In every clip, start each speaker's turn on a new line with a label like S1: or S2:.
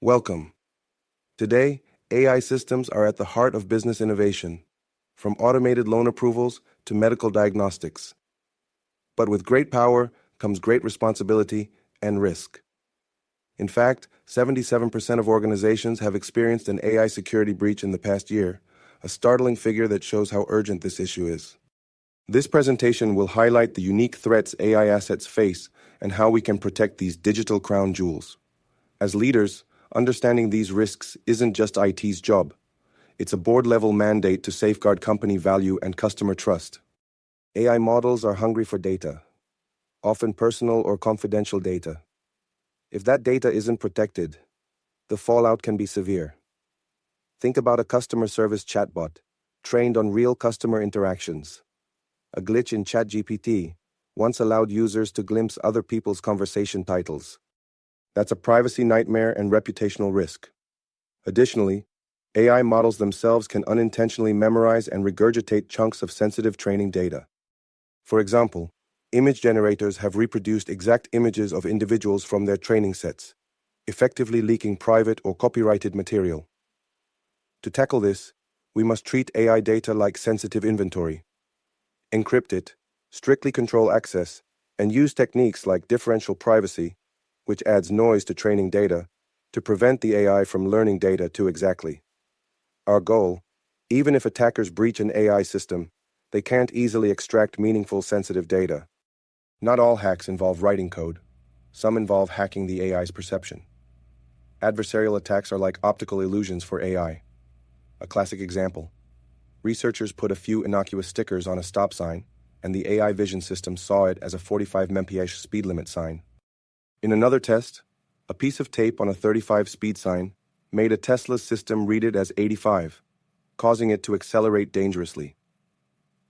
S1: Welcome. Today, AI systems are at the heart of business innovation, from automated loan approvals to medical diagnostics. But with great power comes great responsibility and risk. In fact, 77% of organizations have experienced an AI security breach in the past year, a startling figure that shows how urgent this issue is. This presentation will highlight the unique threats AI assets face and how we can protect these digital crown jewels. As leaders, understanding these risks isn't just IT's job. It's a board-level mandate to safeguard company value and customer trust. AI models are hungry for data, often personal or confidential data. If that data isn't protected, the fallout can be severe. Think about a customer service chatbot trained on real customer interactions. A glitch in ChatGPT once allowed users to glimpse other people's conversation titles. That's a privacy nightmare and reputational risk. Additionally, AI models themselves can unintentionally memorize and regurgitate chunks of sensitive training data. For example, image generators have reproduced exact images of individuals from their training sets, effectively leaking private or copyrighted material. To tackle this, we must treat AI data like sensitive inventory. Encrypt it, strictly control access, and use techniques like differential privacy, which adds noise to training data, to prevent the AI from learning data too exactly. Our goal, even if attackers breach an AI system, they can't easily extract meaningful sensitive data. Not all hacks involve writing code. Some involve hacking the AI's perception. Adversarial attacks are like optical illusions for AI. A classic example. Researchers put a few innocuous stickers on a stop sign, and the AI vision system saw it as a 45 mph speed limit sign. In another test, a piece of tape on a 35 speed sign made a Tesla's system read it as 85, causing it to accelerate dangerously.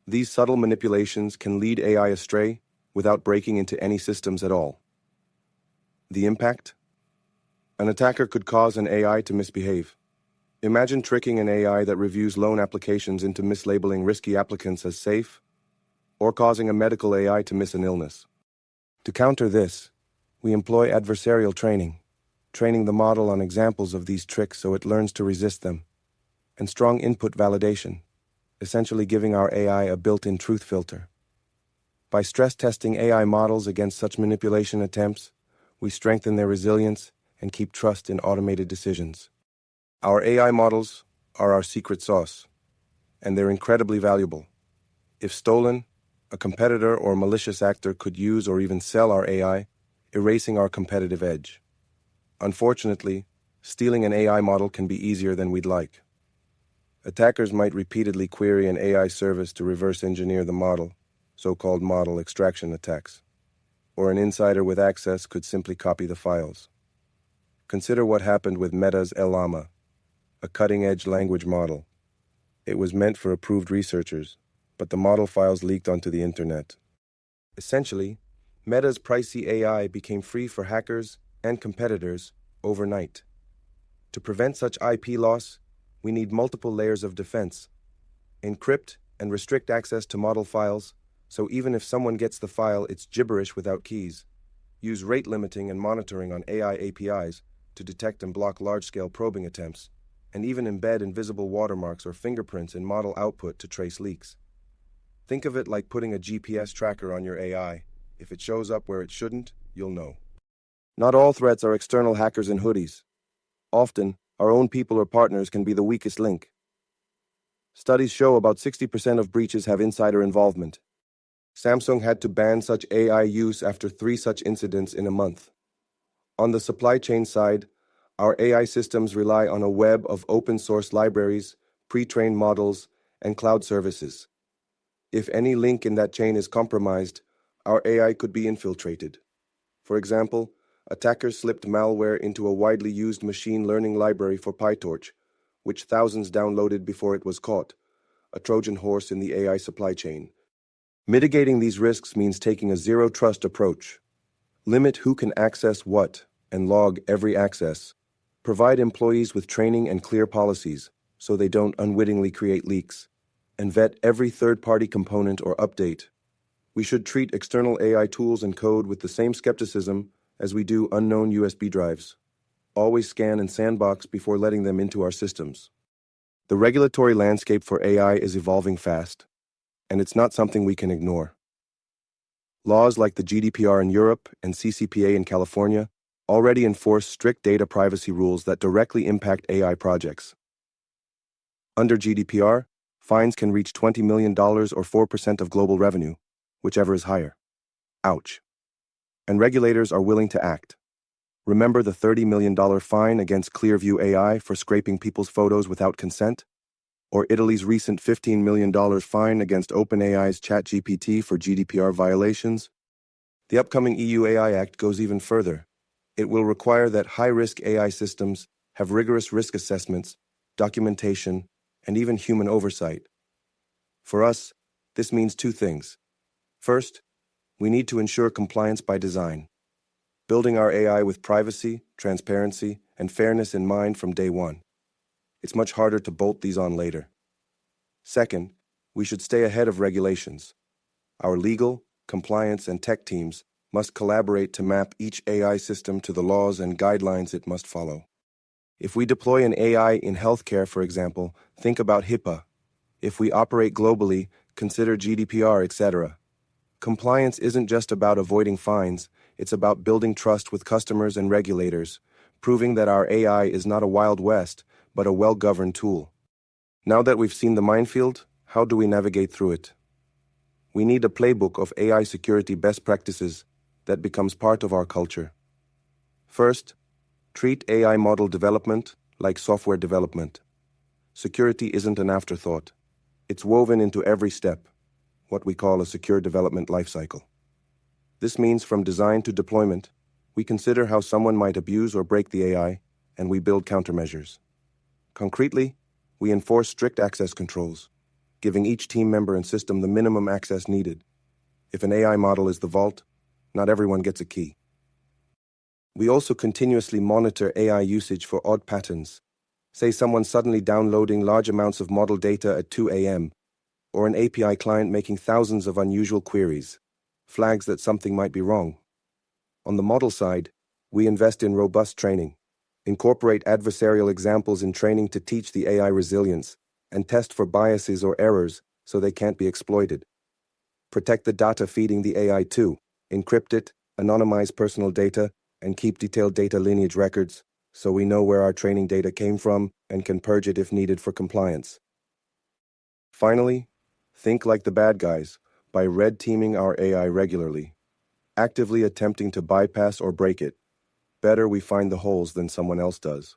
S1: These subtle manipulations can lead AI astray without breaking into any systems at all. The impact? An attacker could cause an AI to misbehave. Imagine tricking an AI that reviews loan applications into mislabeling risky applicants as safe, or causing a medical AI to miss an illness. To counter this, we employ adversarial training, training the model on examples of these tricks so it learns to resist them, and strong input validation, essentially giving our AI a built-in truth filter. By stress testing AI models against such manipulation attempts, we strengthen their resilience and keep trust in automated decisions. Our AI models are our secret sauce, and they're incredibly valuable. If stolen, a competitor or malicious actor could use or even sell our AI, erasing our competitive edge. Unfortunately, stealing an AI model can be easier than we'd like. Attackers might repeatedly query an AI service to reverse engineer the model, so-called model extraction attacks. Or an insider with access could simply copy the files. Consider what happened with Meta's Llama, a cutting-edge language model. It was meant for approved researchers, but the model files leaked onto the internet. Essentially, Meta's pricey AI became free for hackers and competitors overnight. To prevent such IP loss, we need multiple layers of defense. Encrypt and restrict access to model files, so even if someone gets the file, it's gibberish without keys. Use rate limiting and monitoring on AI APIs to detect and block large-scale probing attempts, and even embed invisible watermarks or fingerprints in model output to trace leaks. Think of it like putting a GPS tracker on your AI. If it shows up where it shouldn't, you'll know. Not all threats are external hackers in hoodies. Often, our own people or partners can be the weakest link. Studies show about 60% of breaches have insider involvement. Samsung had to ban such AI use after 3 such incidents in a month. On the supply chain side, our AI systems rely on a web of open-source libraries, pre-trained models, and cloud services. If any link in that chain is compromised, our AI could be infiltrated. For example, attackers slipped malware into a widely used machine learning library for PyTorch, which thousands downloaded before it was caught, a Trojan horse in the AI supply chain. Mitigating these risks means taking a zero-trust approach. Limit who can access what and log every access. Provide employees with training and clear policies so they don't unwittingly create leaks. And vet every third-party component or update. We should treat external AI tools and code with the same skepticism as we do unknown USB drives. always scan and sandbox before letting them into our systems. The regulatory landscape for AI is evolving fast, and it's not something we can ignore. Laws like the GDPR in Europe and CCPA in California already enforce strict data privacy rules that directly impact AI projects. Under GDPR, fines can reach $20 million or 4% of global revenue, whichever is higher. Ouch. And regulators are willing to act. Remember the $30 million fine against Clearview AI for scraping people's photos without consent? Or Italy's recent $15 million fine against OpenAI's ChatGPT for GDPR violations? The upcoming EU AI Act goes even further. It will require that high-risk AI systems have rigorous risk assessments, documentation, and even human oversight. For us, this means two things. First, we need to ensure compliance by design, building our AI with privacy, transparency, and fairness in mind from day one. It's much harder to bolt these on later. Second, we should stay ahead of regulations. Our legal, compliance, and tech teams must collaborate to map each AI system to the laws and guidelines it must follow. If we deploy an AI in healthcare, for example, think about HIPAA. If we operate globally, consider GDPR, etc. Compliance isn't just about avoiding fines, it's about building trust with customers and regulators, proving that our AI is not a Wild West, but a well-governed tool. Now that we've seen the minefield, how do we navigate through it? We need a playbook of AI security best practices that becomes part of our culture. First, treat AI model development like software development. Security isn't an afterthought. It's woven into every step, what we call a secure development lifecycle. This means from design to deployment, we consider how someone might abuse or break the AI, and we build countermeasures. Concretely, we enforce strict access controls, giving each team member and system the minimum access needed. If an AI model is the vault, not everyone gets a key. We also continuously monitor AI usage for odd patterns. Say someone suddenly downloading large amounts of model data at 2 a.m., or an API client making thousands of unusual queries, flags that something might be wrong. On the model side, we invest in robust training, incorporate adversarial examples in training to teach the AI resilience, and test for biases or errors so they can't be exploited. Protect the data feeding the AI too, encrypt it, anonymize personal data, and keep detailed data lineage records so we know where our training data came from and can purge it if needed for compliance. Finally, think like the bad guys by red teaming our AI regularly, actively attempting to bypass or break it. Better we find the holes than someone else does.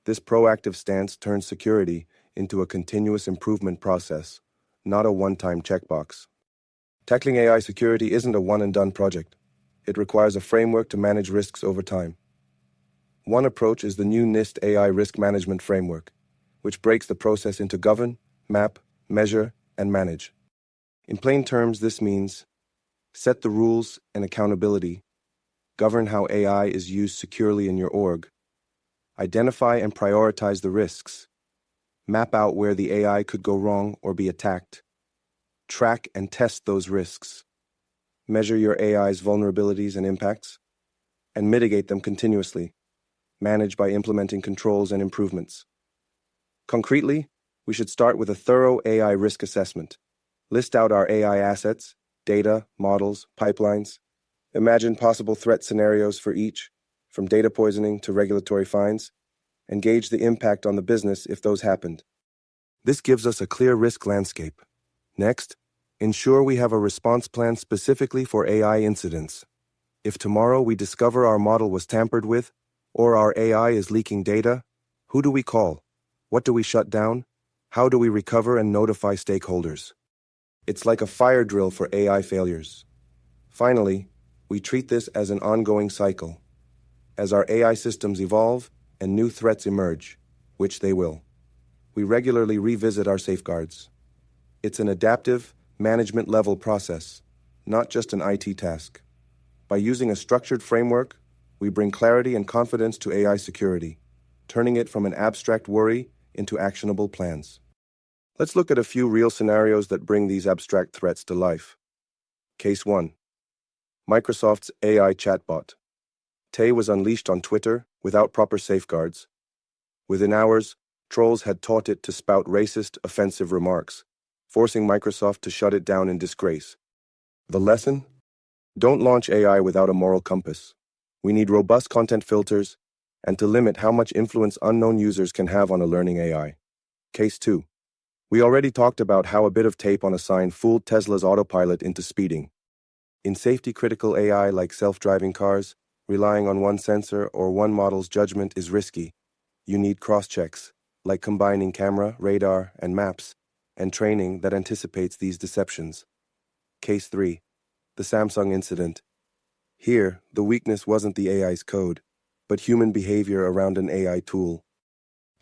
S1: This proactive stance turns security into a continuous improvement process, not a one-time checkbox. Tackling AI security isn't a one-and-done project. It requires a framework to manage risks over time. One approach is the new NIST AI Risk Management Framework, which breaks the process into govern, map, measure, and manage. In plain terms, this means set the rules and accountability, govern how AI is used securely in your org, identify and prioritize the risks, map out where the AI could go wrong or be attacked, track and test those risks, measure your AI's vulnerabilities and impacts, and mitigate them continuously, manage by implementing controls and improvements. Concretely, we should start with a thorough AI risk assessment. List out our AI assets, data, models, pipelines. Imagine possible threat scenarios for each, from data poisoning to regulatory fines, and gauge the impact on the business if those happened. This gives us a clear risk landscape. Next, ensure we have a response plan specifically for AI incidents. If tomorrow we discover our model was tampered with, or our AI is leaking data, who do we call? What do we shut down? How do we recover and notify stakeholders? It's like a fire drill for AI failures. Finally, we treat this as an ongoing cycle. As our AI systems evolve and new threats emerge, which they will, we regularly revisit our safeguards. It's an adaptive, management-level process, not just an IT task. By using a structured framework, we bring clarity and confidence to AI security, turning it from an abstract worry into actionable plans. Let's look at a few real scenarios that bring these abstract threats to life. Case 1. Microsoft's AI chatbot. Tay was unleashed on Twitter without proper safeguards. Within hours, trolls had taught it to spout racist, offensive remarks, forcing Microsoft to shut it down in disgrace. The lesson? Don't launch AI without a moral compass. We need robust content filters and to limit how much influence unknown users can have on a learning AI. Case 2. We already talked about how a bit of tape on a sign fooled Tesla's autopilot into speeding. In safety-critical AI like self-driving cars, relying on one sensor or one model's judgment is risky. You need cross-checks, like combining camera, radar, and maps, and training that anticipates these deceptions. Case 3. The Samsung incident. Here, the weakness wasn't the AI's code, but human behavior around an AI tool.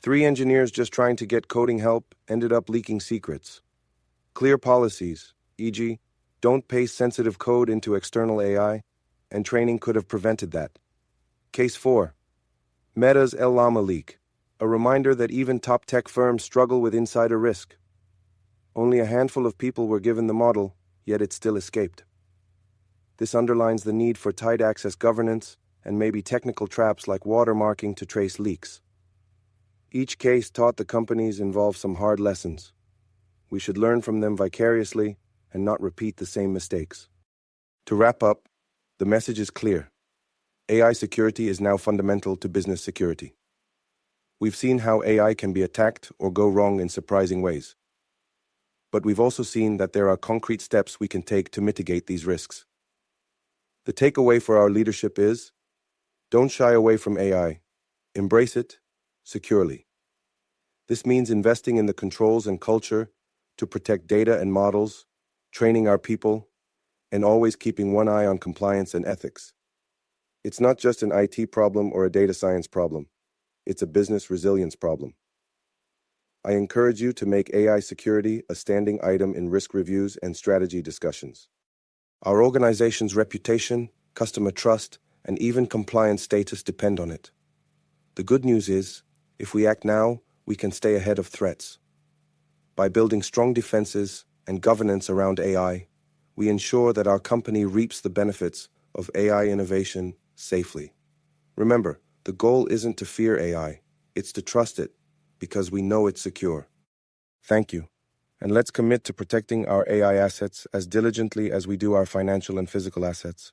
S1: 3 engineers just trying to get coding help ended up leaking secrets. Clear policies, e.g., don't paste sensitive code into external AI, and training could have prevented that. Case 4. Meta's El Llama leak, a reminder that even top tech firms struggle with insider risk. Only a handful of people were given the model, yet it still escaped. This underlines the need for tight access governance and maybe technical traps like watermarking to trace leaks. Each case taught the companies involved some hard lessons. We should learn from them vicariously and not repeat the same mistakes. To wrap up, the message is clear. AI security is now fundamental to business security. We've seen how AI can be attacked or go wrong in surprising ways. But we've also seen that there are concrete steps we can take to mitigate these risks. The takeaway for our leadership is, don't shy away from AI. Embrace it securely. This means investing in the controls and culture to protect data and models, training our people, and always keeping one eye on compliance and ethics. It's not just an IT problem or a data science problem. It's a business resilience problem. I encourage you to make AI security a standing item in risk reviews and strategy discussions. Our organization's reputation, customer trust, and even compliance status depend on it. The good news is, if we act now, we can stay ahead of threats. By building strong defenses and governance around AI, we ensure that our company reaps the benefits of AI innovation safely. Remember, the goal isn't to fear AI, it's to trust it, because we know it's secure. Thank you, and let's commit to protecting our AI assets as diligently as we do our financial and physical assets.